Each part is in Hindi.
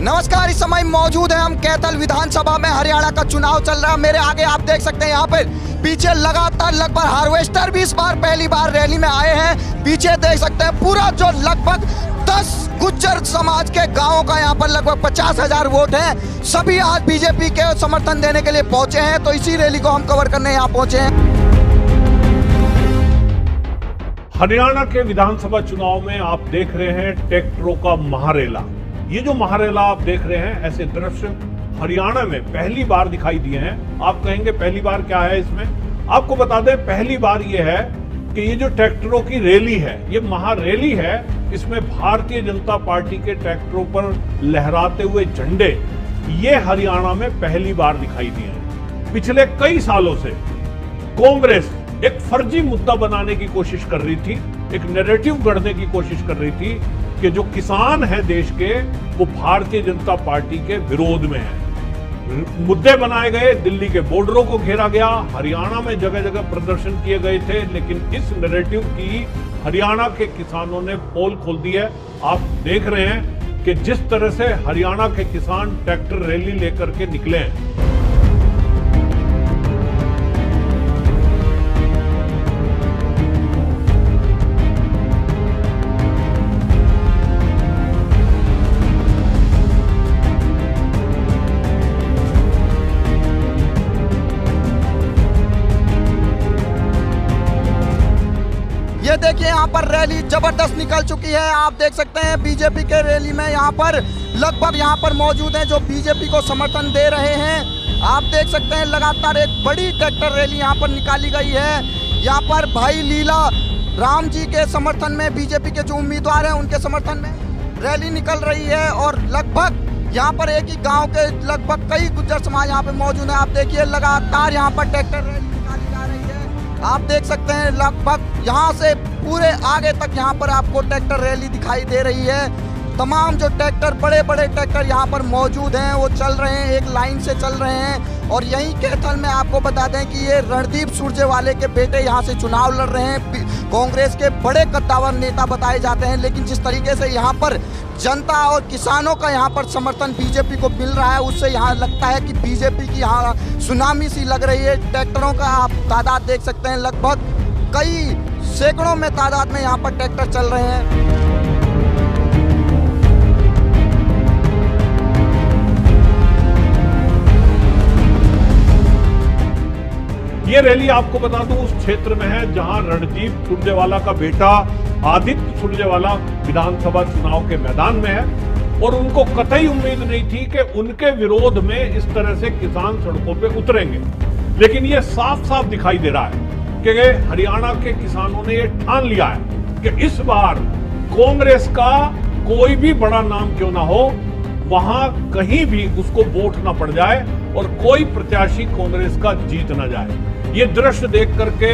नमस्कार, इस समय मौजूद है हम कैथल विधानसभा में। हरियाणा का चुनाव चल रहा है। मेरे आगे आप देख सकते हैं यहाँ पे पीछे लगातार लगभग हार्वेस्टर भी इस बार पहली बार रैली में आए हैं। पीछे देख सकते हैं पूरा जो लगभग 10 गुज्जर समाज के गांवों का यहाँ पर लगभग 50,000 वोट हैं। सभी आज बीजेपी के समर्थन देने के लिए पहुंचे हैं, तो इसी रैली को हम कवर करने यहाँ पहुंचे हैं। हरियाणा के विधानसभा चुनाव में आप देख रहे हैं ट्रैक्टरों का महारेला। ये जो महारेला आप देख रहे हैं, ऐसे दृश्य हरियाणा में पहली बार दिखाई दिए हैं। आप कहेंगे पहली बार क्या है इसमें? आपको बता दें, पहली बार ये है कि ये जो ट्रैक्टरों की रैली है, ये महारैली है। इसमें भारतीय जनता पार्टी के ट्रैक्टरों पर लहराते हुए झंडे ये हरियाणा में पहली बार दिखाई दिए हैं। पिछले कई सालों से कांग्रेस एक फर्जी मुद्दा बनाने की कोशिश कर रही थी, एक नैरेटिव गढ़ने की कोशिश कर रही थी कि जो किसान हैं देश के, वो भारतीय जनता पार्टी के विरोध में है। मुद्दे बनाए गए, दिल्ली के बॉर्डरों को घेरा गया, हरियाणा में जगह जगह प्रदर्शन किए गए थे, लेकिन इस नैरेटिव की हरियाणा के किसानों ने पोल खोल दी है। आप देख रहे हैं कि जिस तरह से हरियाणा के किसान ट्रैक्टर रैली लेकर के निकले हैं। ये देखिए यहाँ पर रैली जबरदस्त निकल चुकी है। आप देख सकते हैं बीजेपी के रैली में यहाँ पर लगभग यहाँ पर मौजूद हैं जो बीजेपी को समर्थन दे रहे हैं। आप देख सकते हैं लगातार एक बड़ी ट्रैक्टर रैली यहाँ पर निकाली गई है। यहाँ पर भाई लीला राम जी के समर्थन में बीजेपी के जो उम्मीदवार हैं उनके समर्थन में रैली निकल रही है। और लगभग यहाँ पर एक ही गाँव के लगभग कई गुज्जर समाज यहाँ पे मौजूद है। आप देखिए लगातार यहाँ पर ट्रैक्टर रैली निकाली जा रही है। आप देख सकते हैं लगभग यहाँ से पूरे आगे तक यहाँ पर आपको ट्रैक्टर रैली दिखाई दे रही है। तमाम जो ट्रैक्टर बड़े बड़े ट्रैक्टर यहाँ पर मौजूद हैं वो चल रहे हैं, एक लाइन से चल रहे हैं। और यहीं कैथल में आपको बता दें कि ये रणदीप सुरजेवाला के बेटे यहाँ से चुनाव लड़ रहे हैं। कांग्रेस के बड़े कद्दावर नेता बताए जाते हैं, लेकिन जिस तरीके से यहाँ पर जनता और किसानों का यहाँ पर समर्थन बीजेपी को मिल रहा है, उससे यहाँ लगता है कि बीजेपी की यहाँ सुनामी सी लग रही है। ट्रैक्टरों का आप तादाद देख सकते हैं, लगभग कई सैकड़ों में तादाद में यहाँ पर ट्रैक्टर चल रहे हैं। ये रैली आपको बता दूं उस क्षेत्र में है जहां रणदीप सुरजेवाला का बेटा आदित्य सुरजेवाला विधानसभा चुनाव के मैदान में है। और उनको कतई उम्मीद नहीं थी कि उनके विरोध में इस तरह से किसान सड़कों पे उतरेंगे, लेकिन ये साफ साफ दिखाई दे रहा है कि हरियाणा के किसानों ने ये ठान लिया है कि इस बार कांग्रेस का कोई भी बड़ा नाम क्यों ना हो, वहां कहीं भी उसको वोट ना पड़ जाए और कोई प्रत्याशी कांग्रेस का जीत ना जाए। ये दृश्य देख करके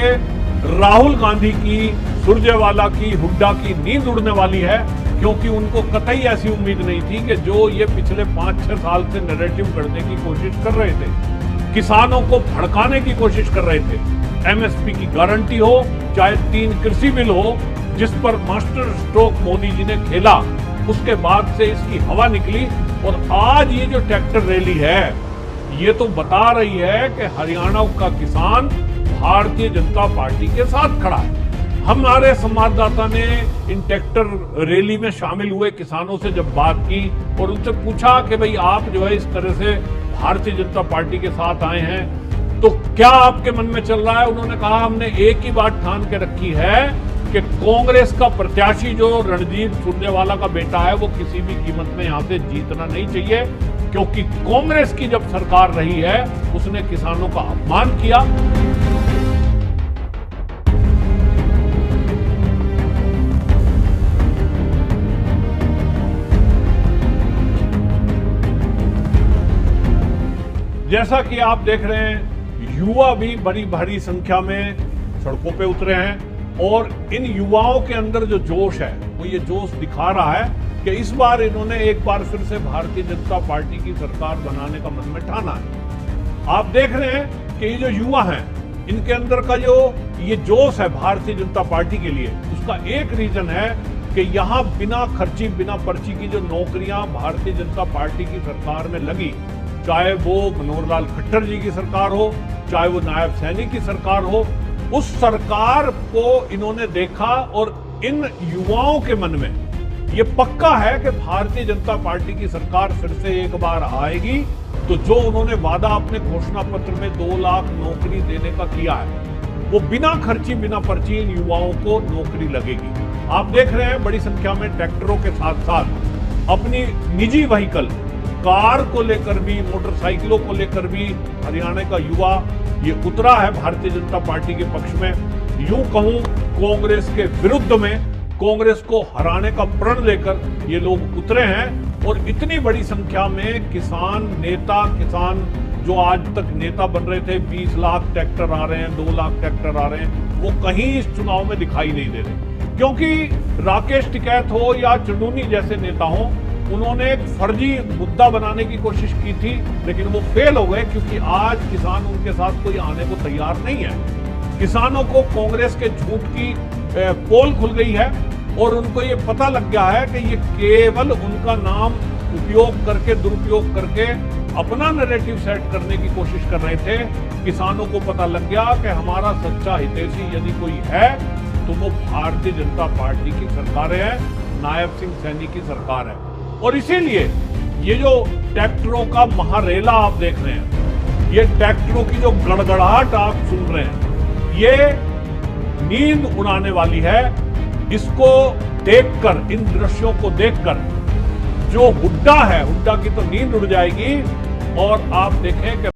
राहुल गांधी की, सुरजेवाला की, हुड्डा की नींद उड़ने वाली है, क्योंकि उनको कतई ऐसी उम्मीद नहीं थी कि जो ये पिछले 5-6 साल से नैरेटिव करने की कोशिश कर रहे थे, किसानों को भड़काने की कोशिश कर रहे थे। एमएसपी की गारंटी हो, चाहे 3 कृषि बिल हो, जिस पर मास्टर स्ट्रोक मोदी जी ने खेला, उसके बाद से इसकी हवा निकली। और आज ये जो ट्रैक्टर रैली है, ये तो बता रही है कि हरियाणा का किसान भारतीय जनता पार्टी के साथ खड़ा है। हमारे संवाददाता ने इन ट्रैक्टर रैली में शामिल हुए किसानों से जब बात की और उनसे पूछा कि भाई आप जो है इस तरह से भारतीय जनता पार्टी के साथ आए हैं, तो क्या आपके मन में चल रहा है? उन्होंने कहा हमने एक ही बात ठान के रखी है कि कांग्रेस का प्रत्याशी जो रणदीप सुरजेवाला का बेटा है, वो किसी भी कीमत में यहाँ से जीतना नहीं चाहिए, क्योंकि कांग्रेस की जब सरकार रही है उसने किसानों का अपमान किया। जैसा कि आप देख रहे हैं, युवा भी बड़ी भारी संख्या में सड़कों पे उतरे हैं और इन युवाओं के अंदर जो जोश है वो ये जोश दिखा रहा है कि इस बार इन्होंने एक बार फिर से भारतीय जनता पार्टी की सरकार बनाने का मन में ठाना है। आप देख रहे हैं कि ये जो युवा हैं, इनके अंदर का जो ये जोश है भारतीय जनता पार्टी के लिए, उसका एक रीजन है कि यहां बिना खर्ची बिना पर्ची की जो नौकरियां भारतीय जनता पार्टी की सरकार में लगी, चाहे वो मनोहर लाल खट्टर जी की सरकार हो, चाहे वो नायब सैनी की सरकार हो, उस सरकार को इन्होंने देखा और इन युवाओं के मन में ये पक्का है कि भारतीय जनता पार्टी की सरकार फिर से एक बार आएगी तो जो उन्होंने वादा अपने घोषणा पत्र में 2 लाख नौकरी देने का किया है, वो बिना खर्ची बिना पर्ची इन युवाओं को नौकरी लगेगी। आप देख रहे हैं बड़ी संख्या में ट्रैक्टरों के साथ साथ अपनी निजी व्हीकल, कार को लेकर भी, मोटरसाइकिलों को लेकर भी हरियाणा का युवा ये उतरा है भारतीय जनता पार्टी के पक्ष में। यूं कहूं कांग्रेस के विरुद्ध में, कांग्रेस को हराने का प्रण लेकर ये लोग उतरे हैं। और इतनी बड़ी संख्या में किसान नेता, किसान जो आज तक नेता बन रहे थे, 20 लाख ट्रैक्टर आ रहे हैं, 2 लाख ट्रैक्टर आ रहे हैं, वो कहीं इस चुनाव में दिखाई नहीं दे रहे। क्योंकि राकेश टिकैत हो या चुनूनी जैसे नेता हो, उन्होंने एक फर्जी मुद्दा बनाने की कोशिश की थी, लेकिन वो फेल हो गए क्योंकि आज किसान उनके साथ कोई आने को तैयार नहीं है। किसानों को कांग्रेस के झूठ की पोल खुल गई है और उनको ये पता लग गया है कि ये केवल उनका नाम उपयोग करके, दुरुपयोग करके अपना नैरेटिव सेट करने की कोशिश कर रहे थे। किसानों को पता लग गया कि हमारा सच्चा हितैषी यदि कोई है तो वो भारतीय जनता पार्टी की सरकार है, नायब सिंह सैनी की सरकार है। और इसीलिए ये जो ट्रैक्टरों का महारेला आप देख रहे हैं, ये ट्रैक्टरों की जो गड़गड़ाहट आप सुन रहे हैं, ये नींद उड़ाने वाली है। इसको देखकर, इन दृश्यों को देखकर जो हुड्डा है, हुड्डा की तो नींद उड़ जाएगी। और आप देखें कि